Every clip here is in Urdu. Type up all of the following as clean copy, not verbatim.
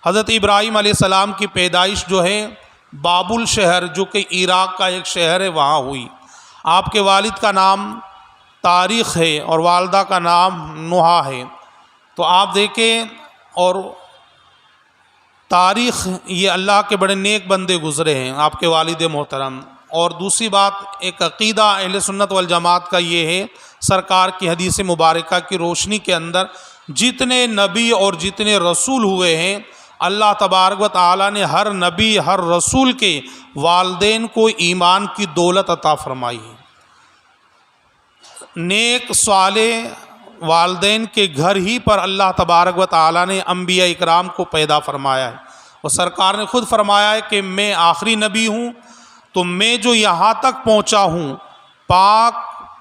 حضرت ابراہیم علیہ السلام کی پیدائش جو ہے بابل شہر جو کہ عراق کا ایک شہر ہے وہاں ہوئی۔ آپ کے والد کا نام تاریخ ہے اور والدہ کا نام نوحہ ہے۔ تو آپ دیکھیں، اور تاریخ یہ اللہ کے بڑے نیک بندے گزرے ہیں آپ کے والد محترم۔ اور دوسری بات، ایک عقیدہ اہل سنت والجماعت کا یہ ہے، سرکار کی حدیث مبارکہ کی روشنی کے اندر جتنے نبی اور جتنے رسول ہوئے ہیں، اللہ تبارک و تعالیٰ نے ہر نبی ہر رسول کے والدین کو ایمان کی دولت عطا فرمائی ہے۔ نیک صالح والدین کے گھر ہی پر اللہ تبارک و تعالیٰ نے انبیاء اکرام کو پیدا فرمایا ہے، اور سرکار نے خود فرمایا ہے کہ میں آخری نبی ہوں، تو میں جو یہاں تک پہنچا ہوں پاک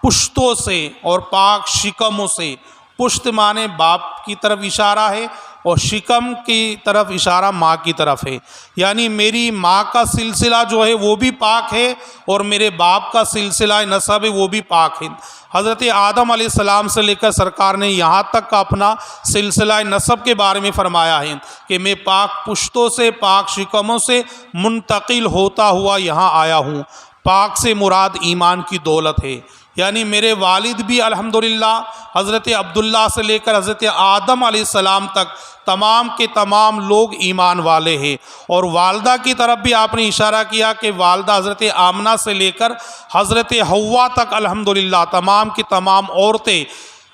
پشتوں سے اور پاک شکموں سے، پشت مانے باپ کی طرف اشارہ ہے اور شکم کی طرف اشارہ ماں کی طرف ہے، یعنی میری ماں کا سلسلہ جو ہے وہ بھی پاک ہے اور میرے باپ کا سلسلہ نسب ہے وہ بھی پاک ہے۔ حضرت آدم علیہ السلام سے لے کر سرکار نے یہاں تک کا اپنا سلسلہ نسب کے بارے میں فرمایا ہے کہ میں پاک پشتوں سے پاک شکموں سے منتقل ہوتا ہوا یہاں آیا ہوں۔ پاک سے مراد ایمان کی دولت ہے، یعنی میرے والد بھی الحمدللہ حضرت عبداللہ سے لے کر حضرت آدم علیہ السلام تک تمام کے تمام لوگ ایمان والے ہیں۔ اور والدہ کی طرف بھی آپ نے اشارہ کیا کہ والدہ حضرت آمنہ سے لے کر حضرت حوا تک الحمدللہ تمام کی تمام عورتیں،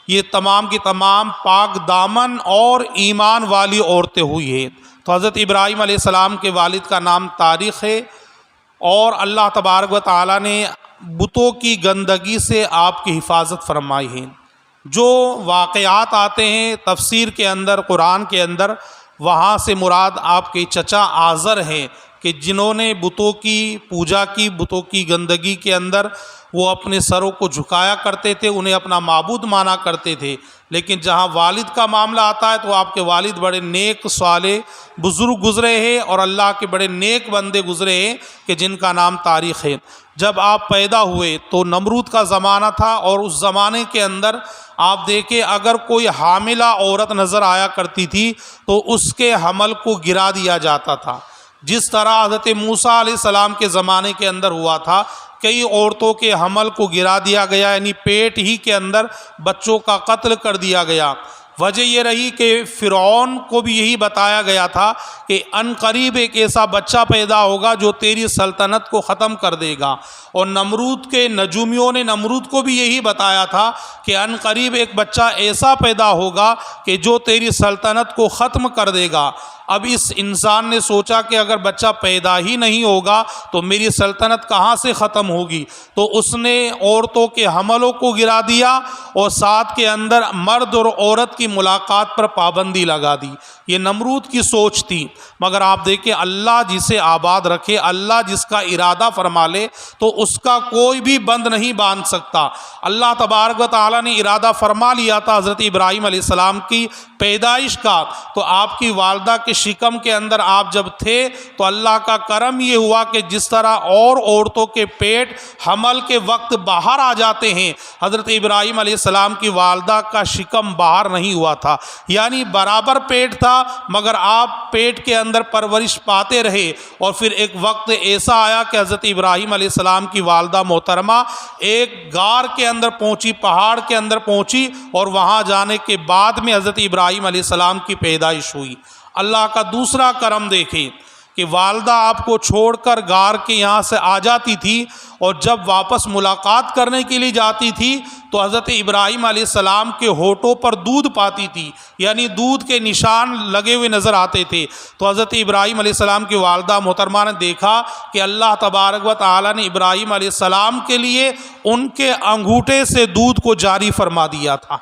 یہ تمام کی تمام پاک دامن اور ایمان والی عورتیں ہوئی ہیں۔ تو حضرت ابراہیم علیہ السلام کے والد کا نام تاریخ ہے، اور اللہ تبارک و تعالیٰ نے بتوں کی گندگی سے آپ کی حفاظت فرمائی ہے۔ جو واقعات آتے ہیں تفسیر کے اندر قرآن کے اندر، وہاں سے مراد آپ کے چچا آزر ہیں کہ جنہوں نے بتوں کی پوجا کی، بتوں کی گندگی کے اندر وہ اپنے سروں کو جھکایا کرتے تھے، انہیں اپنا معبود مانا کرتے تھے۔ لیکن جہاں والد کا معاملہ آتا ہے تو آپ کے والد بڑے نیک صالح بزرگ گزرے ہیں اور اللہ کے بڑے نیک بندے گزرے ہیں کہ جن کا نام تاریخ ہے۔ جب آپ پیدا ہوئے تو نمرود کا زمانہ تھا، اور اس زمانے کے اندر آپ دیکھیں اگر کوئی حاملہ عورت نظر آیا کرتی تھی تو اس کے حمل کو گرا دیا جاتا تھا، جس طرح حضرت موسیٰ علیہ السلام کے زمانے کے اندر ہوا تھا۔ کئی عورتوں کے حمل کو گرا دیا گیا، یعنی پیٹ ہی کے اندر بچوں کا قتل کر دیا گیا۔ وجہ یہ رہی کہ فرعون کو بھی یہی بتایا گیا تھا کہ ان قریب ایک ایسا بچہ پیدا ہوگا جو تیری سلطنت کو ختم کر دے گا، اور نمرود کے نجومیوں نے نمرود کو بھی یہی بتایا تھا کہ ان قریب ایک بچہ ایسا پیدا ہوگا کہ جو تیری سلطنت کو ختم کر دے گا۔ اب اس انسان نے سوچا کہ اگر بچہ پیدا ہی نہیں ہوگا تو میری سلطنت کہاں سے ختم ہوگی، تو اس نے عورتوں کے حملوں کو گرا دیا اور ساتھ کے اندر مرد اور عورت کی ملاقات پر پابندی لگا دی۔ یہ نمرود کی سوچ تھی، مگر آپ دیکھیں اللہ جسے آباد رکھے، اللہ جس کا ارادہ فرما لے تو اس کا کوئی بھی بند نہیں باندھ سکتا۔ اللہ تبارک و تعالیٰ نے ارادہ فرما لیا تھا حضرت ابراہیم علیہ السلام کی پیدائش کا، تو آپ کی والدہ کے شکم کے اندر آپ جب تھے تو اللہ کا کرم یہ ہوا کہ جس طرح اور عورتوں کے پیٹ حمل کے وقت باہر آ جاتے ہیں، حضرت ابراہیم علیہ السلام کی والدہ کا شکم باہر نہیں ہوا تھا، یعنی برابر پیٹ تھا مگر آپ پیٹ کے اندر پرورش پاتے رہے۔ اور پھر ایک وقت ایسا آیا کہ حضرت ابراہیم علیہ السلام کی والدہ محترمہ ایک غار کے اندر پہنچی، پہاڑ کے اندر پہنچی، اور وہاں جانے کے بعد میں حضرت ابراہیم علیہ السلام کی پیدائش ہوئی۔ اللہ کا دوسرا کرم دیکھیں کہ والدہ آپ کو چھوڑ کر غار کے یہاں سے آ جاتی تھی، اور جب واپس ملاقات کرنے کے لیے جاتی تھی تو حضرت ابراہیم علیہ السلام کے ہونٹوں پر دودھ پاتی تھی، یعنی دودھ کے نشان لگے ہوئے نظر آتے تھے۔ تو حضرت ابراہیم علیہ السلام کی والدہ محترمہ نے دیکھا کہ اللہ تبارک و تعالیٰ نے ابراہیم علیہ السلام کے لیے ان کے انگوٹھے سے دودھ کو جاری فرما دیا تھا۔